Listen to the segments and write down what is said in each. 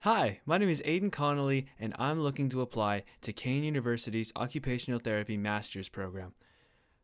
Hi, my name is Aidan Connolly, and I'm looking to apply to Kean University's Occupational Therapy Master's Program.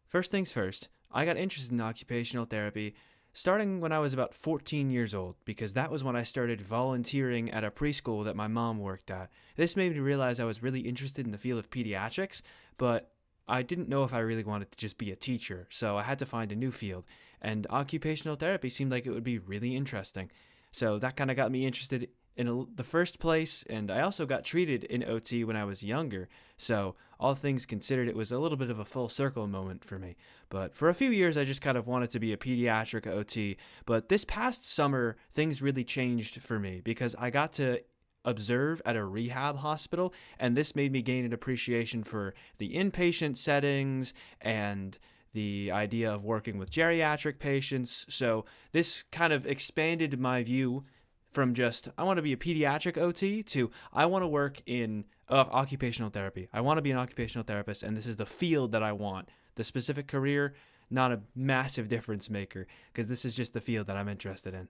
First things first, I got interested in occupational therapy starting when I was about 14 years old, because that was when I started volunteering at a preschool that my mom worked at. This made me realize I was really interested in the field of pediatrics, but I didn't know if I really wanted to just be a teacher, so I had to find a new field, and occupational therapy seemed like it would be really interesting. So that kind of got me interested in the first place, and I also got treated in OT when I was younger, so all things considered, it was a little bit of a full circle moment for me. But for a few years, I just kind of wanted to be a pediatric OT, but this past summer, things really changed for me because I got to observe at a rehab hospital, and this made me gain an appreciation for the inpatient settings and the idea of working with geriatric patients. So this kind of expanded my view from just I want to be a pediatric OT to I want to work in occupational therapy. I want to be an occupational therapist, and this is the field that I want. The specific career, not a massive difference maker, because this is just the field that I'm interested in.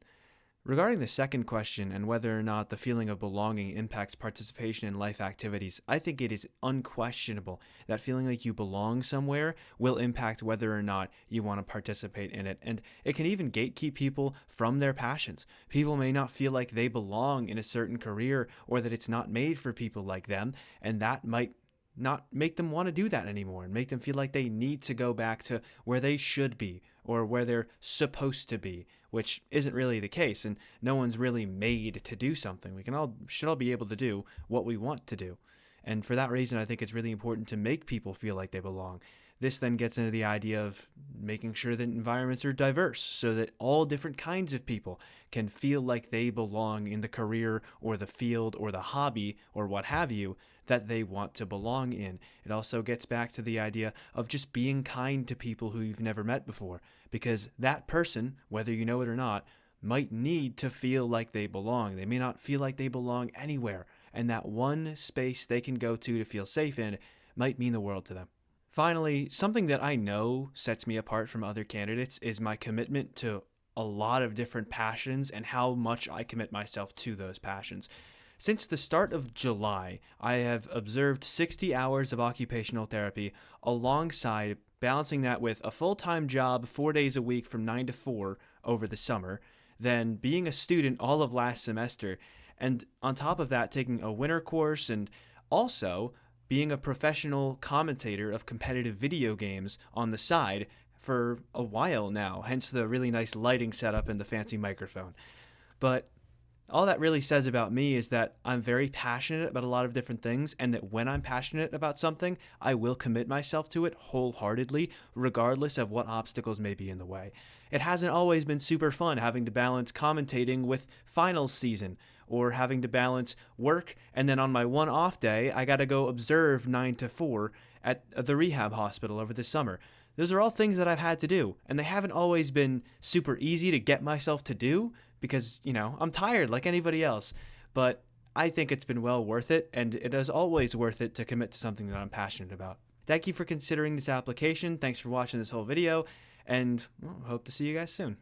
Regarding the second question and whether or not the feeling of belonging impacts participation in life activities, I think it is unquestionable that feeling like you belong somewhere will impact whether or not you want to participate in it. And it can even gatekeep people from their passions. People may not feel like they belong in a certain career or that it's not made for people like them, and that might not make them want to do that anymore and make them feel like they need to go back to where they should be or where they're supposed to be, which isn't really the case, and no one's really made to do something. We should all be able to do what we want to do. And for that reason, I think it's really important to make people feel like they belong. This then gets into the idea of making sure that environments are diverse so that all different kinds of people can feel like they belong in the career or the field or the hobby or what have you that they want to belong in. It also gets back to the idea of just being kind to people who you've never met before, because that person, whether you know it or not, might need to feel like they belong. They may not feel like they belong anywhere, and that one space they can go to feel safe in might mean the world to them. Finally, something that I know sets me apart from other candidates is my commitment to a lot of different passions and how much I commit myself to those passions. Since the start of July, I have observed 60 hours of occupational therapy alongside balancing that with a full-time job 4 days a week from 9 to 4 over the summer, then being a student all of last semester, and on top of that, taking a winter course and also being a professional commentator of competitive video games on the side for a while now, hence the really nice lighting setup and the fancy microphone. But all that really says about me is that I'm very passionate about a lot of different things, and that when I'm passionate about something, I will commit myself to it wholeheartedly, regardless of what obstacles may be in the way. It hasn't always been super fun having to balance commentating with finals season, or having to balance work, and then on my one off day, I gotta go observe 9 to 4 at the rehab hospital over the summer. Those are all things that I've had to do, and they haven't always been super easy to get myself to do because, I'm tired like anybody else. But I think it's been well worth it, and it is always worth it to commit to something that I'm passionate about. Thank you for considering this application. Thanks for watching this whole video, and hope to see you guys soon.